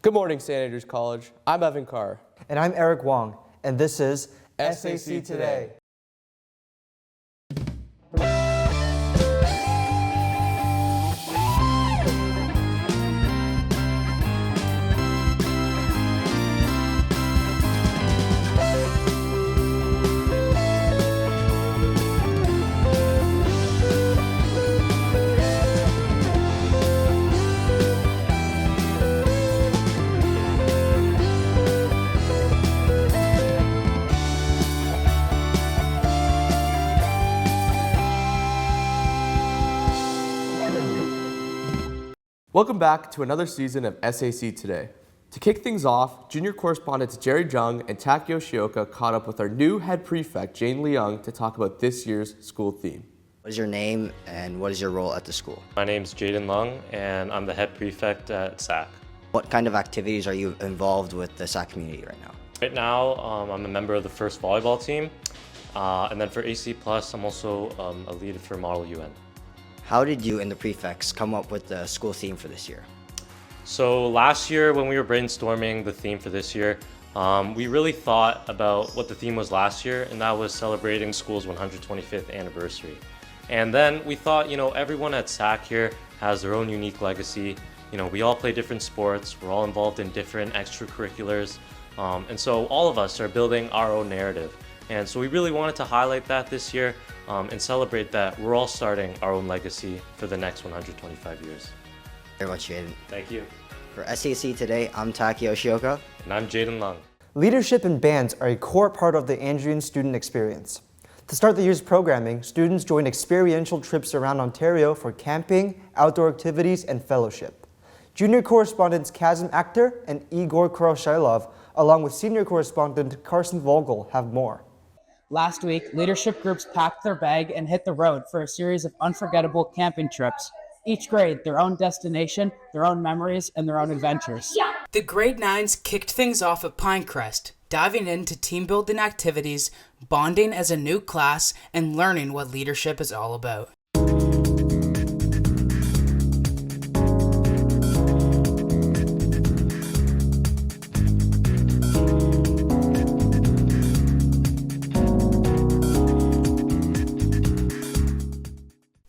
Good morning, St. Andrews College. I'm Evan Carr. And I'm Eric Wong, and this is SAC Today. Welcome back to another season of SAC Today. To kick things off, junior correspondents Jerry Jung and Taki Yoshioka caught up with our new head prefect, Jane Leung, to talk about this year's school theme. What is your name and what is your role at the school? My name's Jaden Lung and I'm the head prefect at SAC. What kind of activities are you involved with the SAC community right now? Right now, I'm a member of the first volleyball team, and then for AC+, I'm also a lead for Model UN. How did you and the prefects come up with the school theme for this year? So last year when we were brainstorming the theme for this year, we really thought about what the theme was last year, and that was celebrating school's 125th anniversary. And then we thought, everyone at SAC here has their own unique legacy. We all play different sports, we're all involved in different extracurriculars, and so all of us are building our own narrative. And so we really wanted to highlight that this year and celebrate that we're all starting our own legacy for the next 125 years. Very much, Jaden. Thank you. For SAC Today, I'm Taki Yoshioka. And I'm Jaden Lung. Leadership and bands are a core part of the Andrean student experience. To start the year's programming, students joined experiential trips around Ontario for camping, outdoor activities, and fellowship. Junior correspondents Kazim Akhtar and Igor Koroshailov, along with senior correspondent Carson Vogel, have more. Last week, leadership groups packed their bag and hit the road for a series of unforgettable camping trips. Each grade, their own destination, their own memories, and their own adventures. The grade 9s kicked things off at Pinecrest, diving into team building activities, bonding as a new class, and learning what leadership is all about.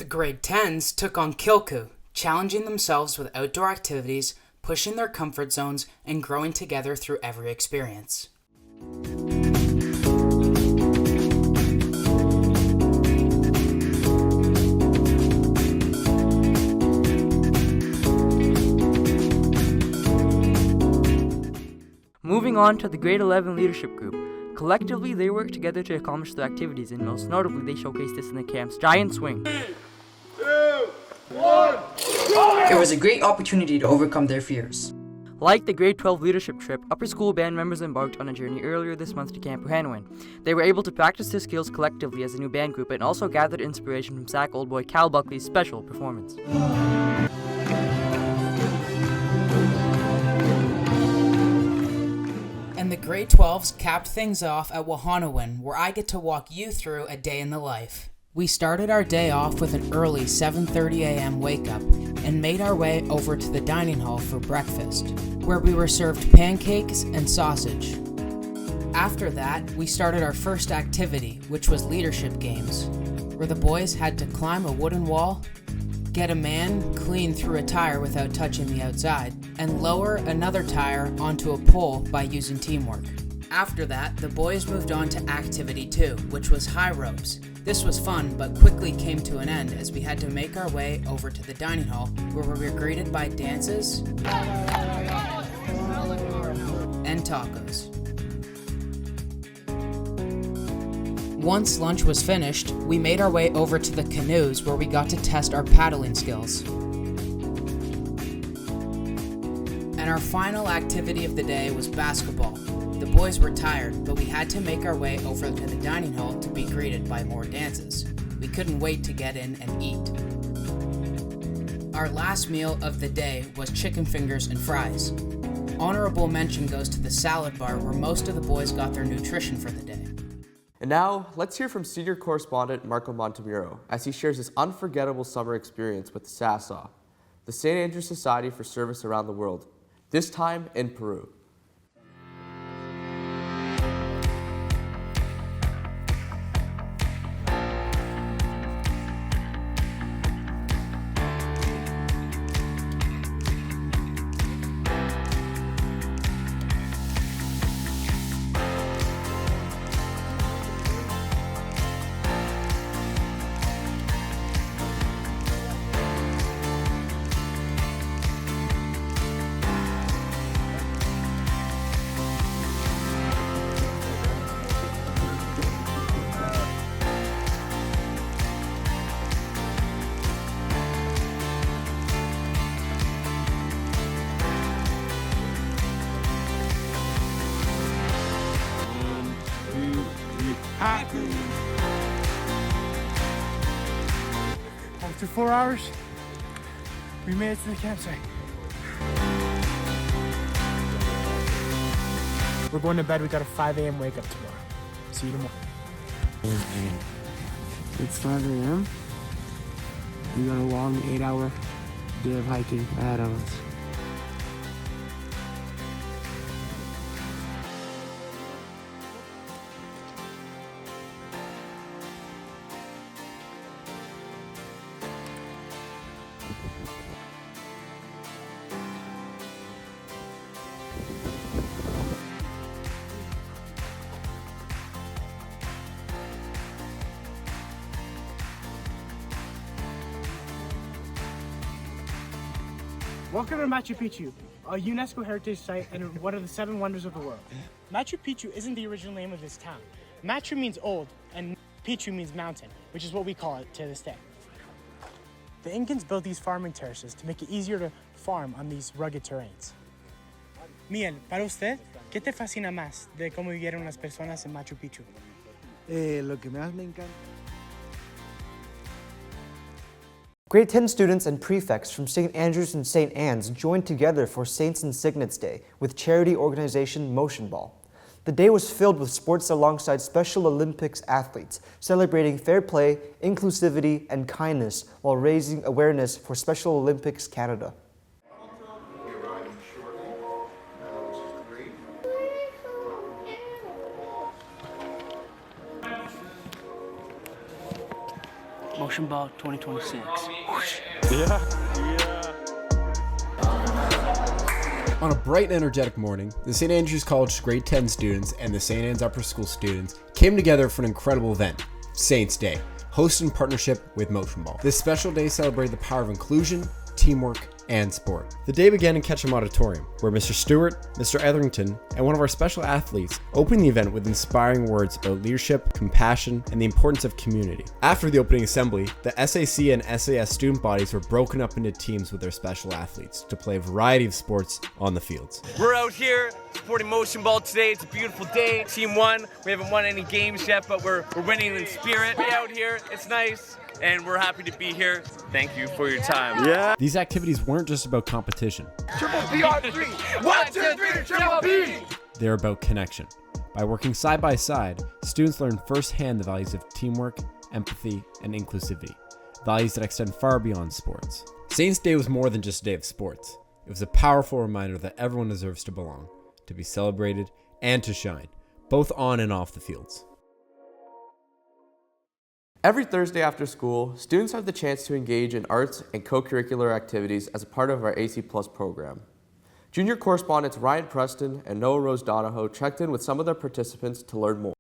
Grade 10s took on Kilku, challenging themselves with outdoor activities, pushing their comfort zones, and growing together through every experience. Moving on to the grade 11 leadership group. Collectively, they work together to accomplish their activities, and most notably, they showcased this in the camp's giant swing. It was a great opportunity to overcome their fears. Like the grade 12 leadership trip, upper school band members embarked on a journey earlier this month to Camp Hanwin. They were able to practice their skills collectively as a new band group and also gathered inspiration from SAC old boy Cal Buckley's special performance. And the grade 12s capped things off at Wahanawin, where I get to walk you through a day in the life. We started our day off with an early 7:30 a.m. wake up and made our way over to the dining hall for breakfast, where we were served pancakes and sausage. After that, we started our first activity, which was leadership games, where the boys had to climb a wooden wall, get a man clean through a tire without touching the outside, and lower another tire onto a pole by using teamwork. After that, the boys moved on to Activity 2, which was high ropes. This was fun, but quickly came to an end as we had to make our way over to the dining hall, where we were greeted by dances and tacos. Once lunch was finished, we made our way over to the canoes, where we got to test our paddling skills. And our final activity of the day was basketball. The boys were tired, but we had to make our way over to the dining hall to be greeted by more dances. We couldn't wait to get in and eat. Our last meal of the day was chicken fingers and fries. Honorable mention goes to the salad bar, where most of the boys got their nutrition for the day. And now, let's hear from senior correspondent Marco Montemuro as he shares his unforgettable summer experience with SASA, the St. Andrews Society for Service Around the World. this time in Peru. After 4 hours, we made it to the campsite. We're going to bed. We got a 5 a.m. wake up tomorrow. See you tomorrow. It's 5 a.m. We got a long 8-hour day of hiking ahead of us. Welcome to Machu Picchu, a UNESCO heritage site and one of the 7 wonders of the world. Machu Picchu isn't the original name of this town. Machu means old and Picchu means mountain, which is what we call it to this day. The Incans built these farming terraces to make it easier to farm on these rugged terrains. Miguel, para usted, ¿qué te fascina más de cómo vivieron las personas en Machu Picchu? Lo que más me encanta. Grade 10 students and prefects from St. Andrews and St. Anne's joined together for Saints and Signets Day with charity organization Motion Ball. The day was filled with sports alongside Special Olympics athletes, celebrating fair play, inclusivity, and kindness while raising awareness for Special Olympics Canada. Motion Ball 2026. On a bright and energetic morning, the St. Andrews College grade 10 students and the St. Anne's Upper School students came together for an incredible event, Saints Day, hosted in partnership with Motion Ball. This special day celebrated the power of inclusion, teamwork, and sport. The day began in Ketchum Auditorium, where Mr. Stewart, Mr. Etherington, and one of our special athletes opened the event with inspiring words about leadership, compassion, and the importance of community. After the opening assembly, the SAC and SAS student bodies were broken up into teams with their special athletes to play a variety of sports on the fields. We're out here supporting Motion Ball today. It's a beautiful day. Team won. We haven't won any games yet, but we're winning in spirit. We're out here. It's nice. And we're happy to be here. Thank you for your time. Yeah. These activities weren't just about competition. Triple B on 3. 1, 2, 3, Triple B. They're about connection. By working side by side, students learn firsthand the values of teamwork, empathy, and inclusivity. Values that extend far beyond sports. Saints Day was more than just a day of sports. It was a powerful reminder that everyone deserves to belong, to be celebrated, and to shine, both on and off the fields. Every Thursday after school, students have the chance to engage in arts and co-curricular activities as a part of our AC Plus program. Junior correspondents Ryan Preston and Noah Rose Donahoe checked in with some of their participants to learn more.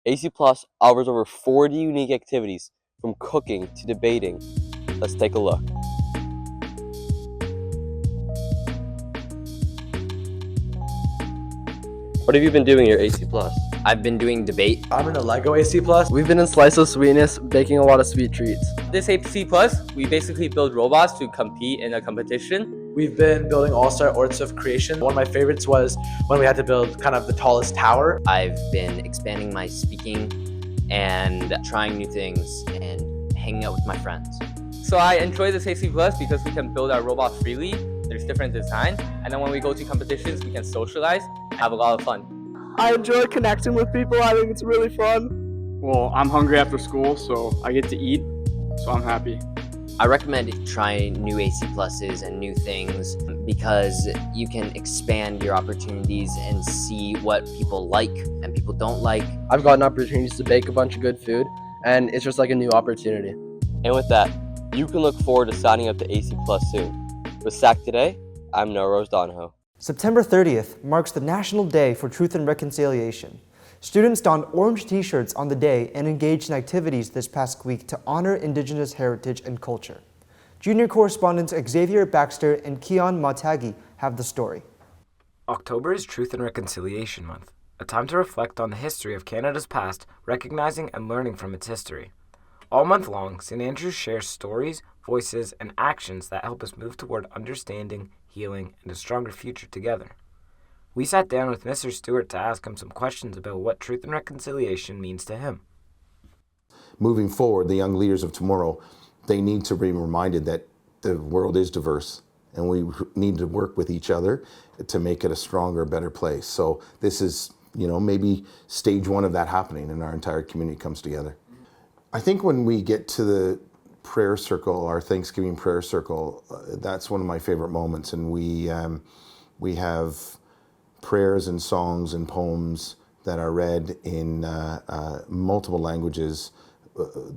AC Plus offers over 40 unique activities, from cooking to debating. Let's take a look. What have you been doing in your AC Plus? I've been doing debate. I'm in a Lego AC Plus. We've been in Slice of Sweetness, baking a lot of sweet treats. This AC Plus, we basically build robots to compete in a competition. We've been building all-star arts of creation. One of my favorites was when we had to build kind of the tallest tower. I've been expanding my speaking and trying new things and hanging out with my friends. So I enjoy this AC Plus because we can build our robots freely. There's different designs, and then when we go to competitions, we can socialize, have a lot of fun. I enjoy connecting with people. I think it's really fun. Well, I'm hungry after school, so I get to eat, so I'm happy. I recommend trying new AC pluses and new things because you can expand your opportunities and see what people like and people don't like. I've gotten opportunities to bake a bunch of good food, and it's just like a new opportunity. And with that, you can look forward to signing up to AC Plus soon. With SAC Today, I'm Noah Rose Donahoe. September 30th marks the National Day for Truth and Reconciliation. Students donned orange t-shirts on the day and engaged in activities this past week to honor Indigenous heritage and culture. Junior correspondents Xavier Baxter and Keon Matagi have the story. October is Truth and Reconciliation Month, a time to reflect on the history of Canada's past, recognizing and learning from its history. All month long, St. Andrews shares stories, voices, and actions that help us move toward understanding, healing, and a stronger future together. We sat down with Mr. Stewart to ask him some questions about what truth and reconciliation means to him. Moving forward, the young leaders of tomorrow, they need to be reminded that the world is diverse and we need to work with each other to make it a stronger, better place. So this is, maybe stage one of that happening and our entire community comes together. I think when we get to the prayer circle, our Thanksgiving prayer circle, that's one of my favorite moments. And we have prayers and songs and poems that are read in multiple languages,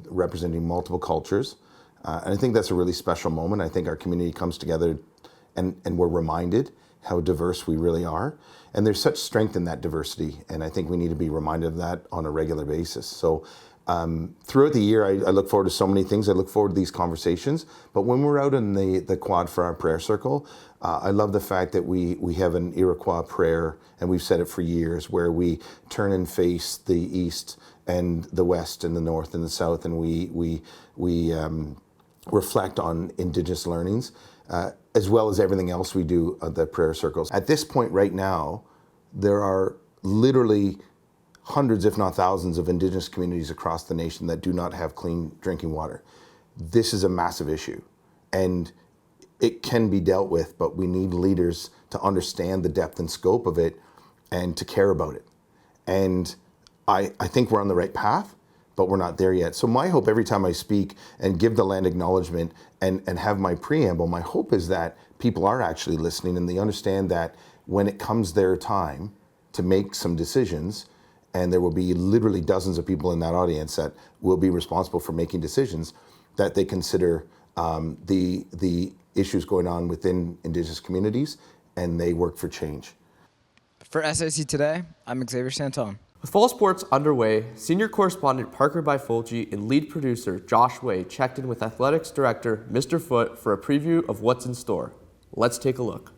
representing multiple cultures. And I think that's a really special moment. I think our community comes together and we're reminded how diverse we really are. And there's such strength in that diversity. And I think we need to be reminded of that on a regular basis. So throughout the year, I look forward to so many things. I look forward to these conversations. But when we're out in the quad for our prayer circle, I love the fact that we have an Iroquois prayer, and we've said it for years, where we turn and face the east and the west and the north and the south, and we reflect on Indigenous learnings, as well as everything else we do at the prayer circles. At this point right now, there are literally hundreds, if not thousands, of Indigenous communities across the nation that do not have clean drinking water. This is a massive issue, and it can be dealt with, but we need leaders to understand the depth and scope of it and to care about it. And I think we're on the right path, but we're not there yet. So my hope every time I speak and give the land acknowledgement and have my preamble, my hope is that people are actually listening and they understand that when it comes their time to make some decisions, and there will be literally dozens of people in that audience that will be responsible for making decisions, that they consider the issues going on within Indigenous communities, and they work for change. For SAC Today, I'm Xavier Santon. With fall sports underway, senior correspondent Parker Bifolgi and lead producer Josh Way checked in with athletics director Mr. Foote for a preview of what's in store. Let's take a look.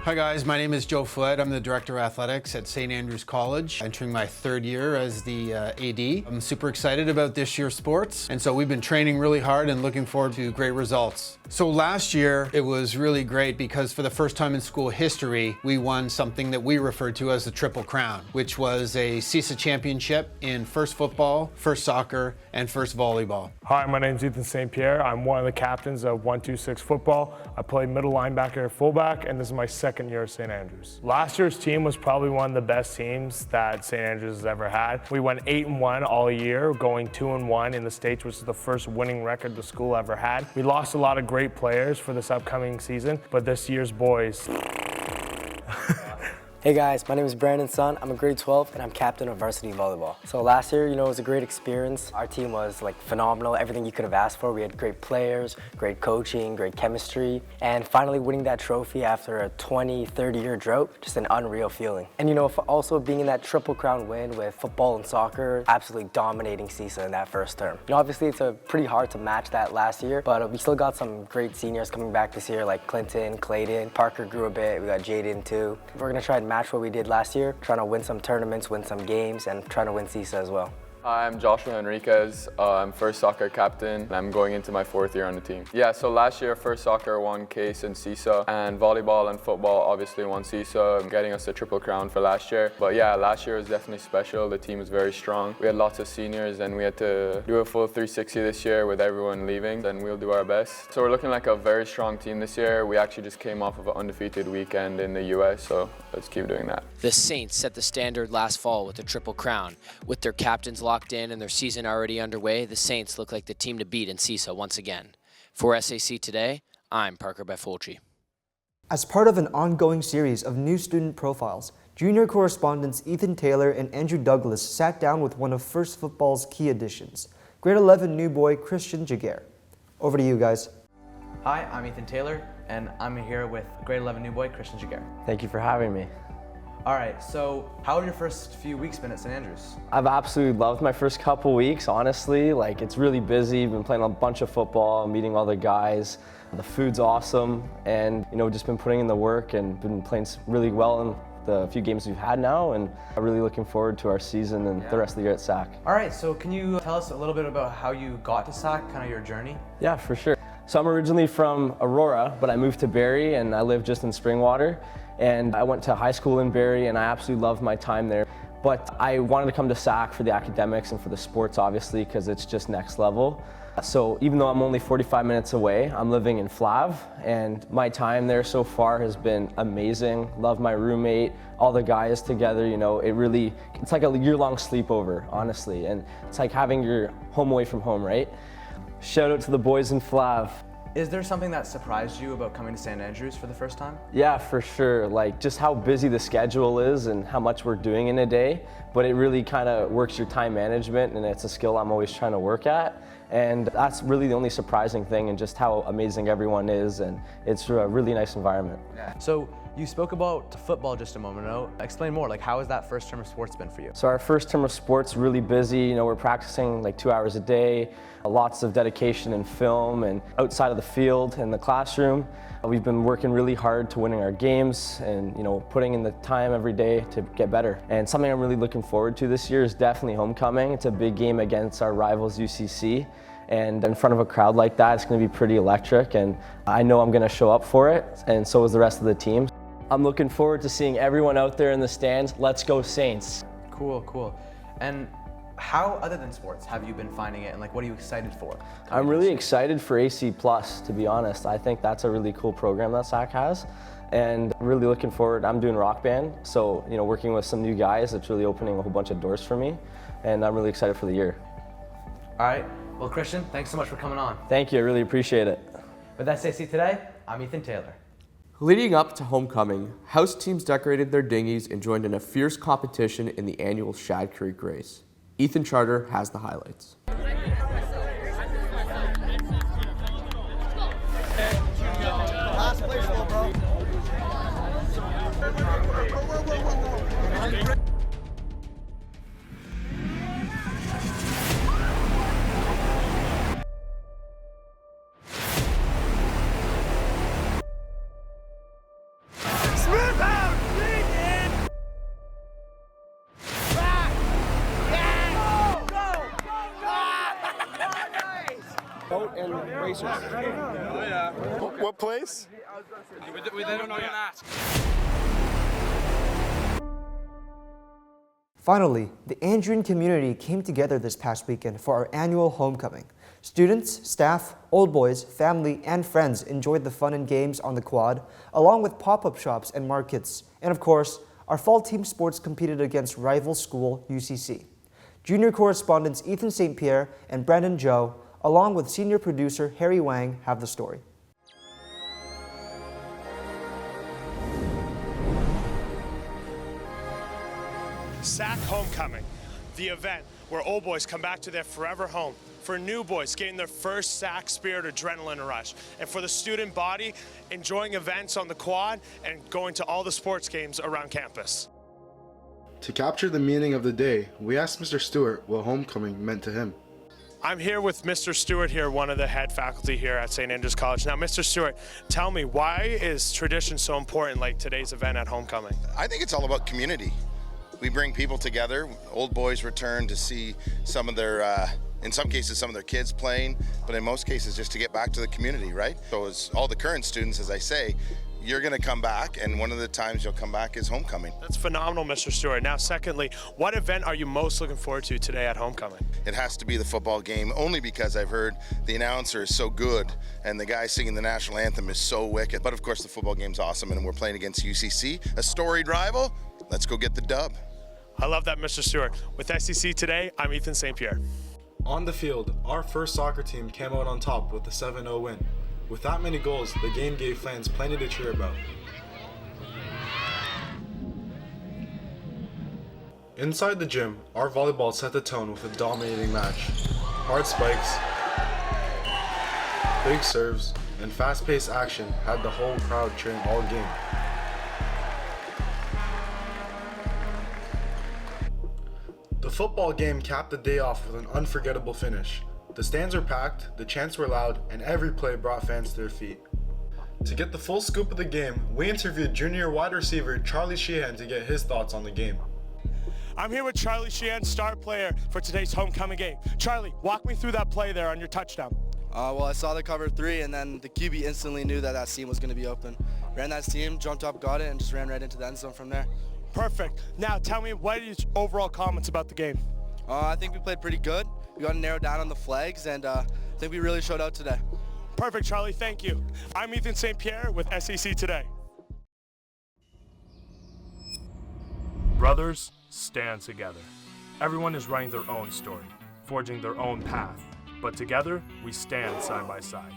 Hi guys, my name is Joe Foote. I'm the Director of Athletics at St. Andrews College, entering my third year as the AD. I'm super excited about this year's sports, and so we've been training really hard and looking forward to great results. So last year, it was really great because for the first time in school history, we won something that we referred to as the Triple Crown, which was a CISA championship in first football, first soccer, and first volleyball. Hi, my name is Ethan St. Pierre. I'm one of the captains of 126 football. I play middle linebacker and fullback, and this is my second year at St. Andrews. Last year's team was probably one of the best teams that St. Andrews has ever had. We went 8-1 all year, going 2-1 in the States, which is the first winning record the school ever had. We lost a lot of great players for this upcoming season, but this year's boys. Hey guys, my name is Brandon Sun. I'm a grade 12 and I'm captain of varsity volleyball. So last year, it was a great experience. Our team was phenomenal, everything you could have asked for. We had great players, great coaching, great chemistry, and finally winning that trophy after a 20-30 year drought, just an unreal feeling. And also being in that Triple Crown win with football and soccer, absolutely dominating CISA in that first term. Obviously it's pretty hard to match that last year, but we still got some great seniors coming back this year like Clinton, Clayton, Parker grew a bit, we got Jaden too. We're gonna try and match what we did last year, trying to win some tournaments, win some games, and trying to win CISA as well. I'm Joshua Enriquez. I'm first soccer captain, and I'm going into my fourth year on the team. Yeah, so last year, first soccer won case in CISA, and volleyball and football obviously won CISA, getting us the Triple Crown for last year. But yeah, last year was definitely special. The team was very strong. We had lots of seniors, and we had to do a full 360 this year with everyone leaving, and we'll do our best. So we're looking like a very strong team this year. We actually just came off of an undefeated weekend in the US, so let's keep doing that. The Saints set the standard last fall with the Triple Crown, with their captains locked in and their season already underway, the Saints look like the team to beat in CISA once again. For SAC Today, I'm Parker Befulci. As part of an ongoing series of new student profiles, junior correspondents Ethan Taylor and Andrew Douglas sat down with one of First Football's key additions, grade 11 new boy Christian Jaguar. Over to you guys. Hi, I'm Ethan Taylor, and I'm here with grade 11 new boy Christian Jaguar. Thank you for having me. All right, so how have your first few weeks been at St. Andrews? I've absolutely loved my first couple weeks, honestly. Like, it's really busy. Been playing a bunch of football, meeting all the guys. The food's awesome, and just been putting in the work and been playing really well in the few games we've had now, and I'm really looking forward to our season and the rest of the year at SAC. All right, so can you tell us a little bit about how you got to SAC, kind of your journey? Yeah, for sure. So I'm originally from Aurora, but I moved to Barrie, and I live just in Springwater. And I went to high school in Barrie, and I absolutely loved my time there. But I wanted to come to SAC for the academics and for the sports, obviously, because it's just next level. So even though I'm only 45 minutes away, I'm living in Flav, and my time there so far has been amazing. Love my roommate, all the guys together, it's like a year-long sleepover, honestly. And it's like having your home away from home, right? Shout out to the boys in Flav. Is there something that surprised you about coming to St. Andrews for the first time? Yeah, for sure. Like, just how busy the schedule is and how much we're doing in a day, but it really kind of works your time management, and it's a skill I'm always trying to work at. And that's really the only surprising thing, and just how amazing everyone is, and it's a really nice environment. Yeah. So you spoke about football just a moment ago. Explain more, like how has that first term of sports been for you? So our first term of sports really busy. We're practicing like 2 hours a day, lots of dedication in film and outside of the field in the classroom. We've been working really hard to winning our games and putting in the time every day to get better. And something I'm really looking forward to this year is definitely homecoming. It's a big game against our rivals UCC. And in front of a crowd like that, it's going to be pretty electric, and I know I'm going to show up for it, and so is the rest of the team. I'm looking forward to seeing everyone out there in the stands. Let's go Saints. Cool, cool. And how, other than sports, have you been finding it, and what are you excited for? I'm really excited for AC+, to be honest. I think that's a really cool program that SAC has, and really looking forward. I'm doing rock band, so working with some new guys, it's really opening a whole bunch of doors for me, and I'm really excited for the year. All right. Well, Christian, thanks so much for coming on. Thank you, I really appreciate it. With SAC Today, I'm Ethan Taylor. Leading up to homecoming, house teams decorated their dinghies and joined in a fierce competition in the annual Shad Creek race. Ethan Charter has the highlights. Last place, bro. Boat and racers. Oh, yeah. What place? We don't know yet. Finally, the Andrean community came together this past weekend for our annual homecoming. Students, staff, old boys, family, and friends enjoyed the fun and games on the quad, along with pop-up shops and markets. And of course, our fall team sports competed against rival school UCC. Junior correspondents Ethan St. Pierre and Brandon Joe, along with senior producer Harry Wang, have the story. SAC Homecoming, the event where old boys come back to their forever home, for new boys getting their first SAC Spirit adrenaline rush, and for the student body enjoying events on the quad and going to all the sports games around campus. To capture the meaning of the day, we asked Mr. Stewart what homecoming meant to him. I'm here with Mr. Stewart here, one of the head faculty here at St. Andrews College. Now, Mr. Stewart, tell me, why is tradition so important like today's event at homecoming? I think it's all about community. We bring people together. Old boys return to see some of their, in some cases, some of their kids playing, but in most cases, just to get back to the community, right? So as all the current students, as I say, you're going to come back, and one of the times you'll come back is homecoming. That's phenomenal, Mr. Stewart. Now, secondly, what event are you most looking forward to today at homecoming? It has to be the football game, only because I've heard the announcer is so good and the guy singing the national anthem is so wicked. But of course, the football game's awesome, and we're playing against UCC, a storied rival. Let's go get the dub. I love that, Mr. Stewart. With SAC Today, I'm Ethan St. Pierre. On the field, our first soccer team came out on top with a 7-0 win. With that many goals, the game gave fans plenty to cheer about. Inside the gym, our volleyball set the tone with a dominating match. Hard spikes, big serves, and fast-paced action had the whole crowd cheering all game. The football game capped the day off with an unforgettable finish. The stands were packed, the chants were loud, and every play brought fans to their feet. To get the full scoop of the game, we interviewed junior wide receiver Charlie Sheehan to get his thoughts on the game. I'm here with Charlie Sheehan, star player for today's homecoming game. Charlie, walk me through that play there on your touchdown. Well, I saw the cover 3, and then the QB instantly knew that seam was going to be open. Ran that seam, jumped up, got it, and just ran right into the end zone from there. Perfect. Now tell me, what are your overall comments about the game? I think we played pretty good. We got to narrow down on the flags, and I think we really showed out today. Perfect, Charlie. Thank you. I'm Ethan St. Pierre with SAC Today. Brothers, stand together. Everyone is writing their own story, forging their own path, but together we stand side by side.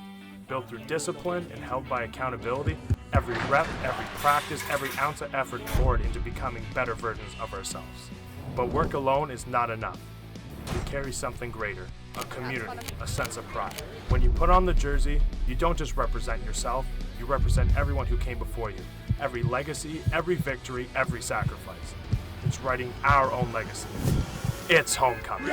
Built through discipline and held by accountability, every rep, every practice, every ounce of effort poured into becoming better versions of ourselves. But work alone is not enough. We carry something greater, a community, a sense of pride. When you put on the jersey, you don't just represent yourself, you represent everyone who came before you. Every legacy, every victory, every sacrifice. It's writing our own legacy. It's homecoming.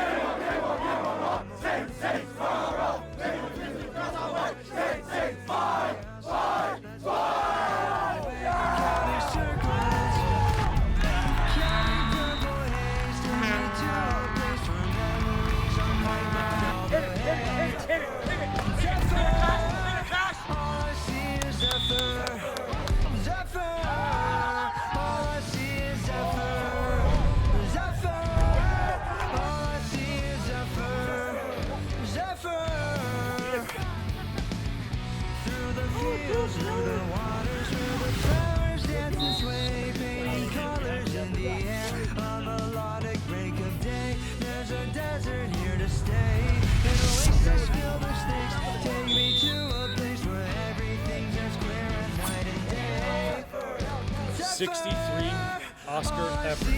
Oscar Everett.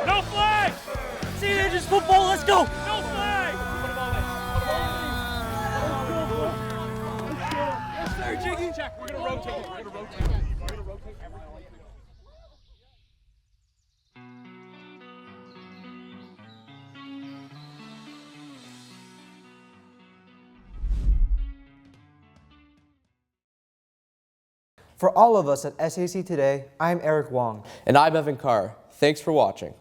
No flag! Teenagers football, let's go! No flag! Yes, sir, Jiggy. Check. We're gonna rotate it. We're gonna rotate everyone. For all of us at SAC Today, I'm Eric Wong. And I'm Evan Carr. Thanks for watching.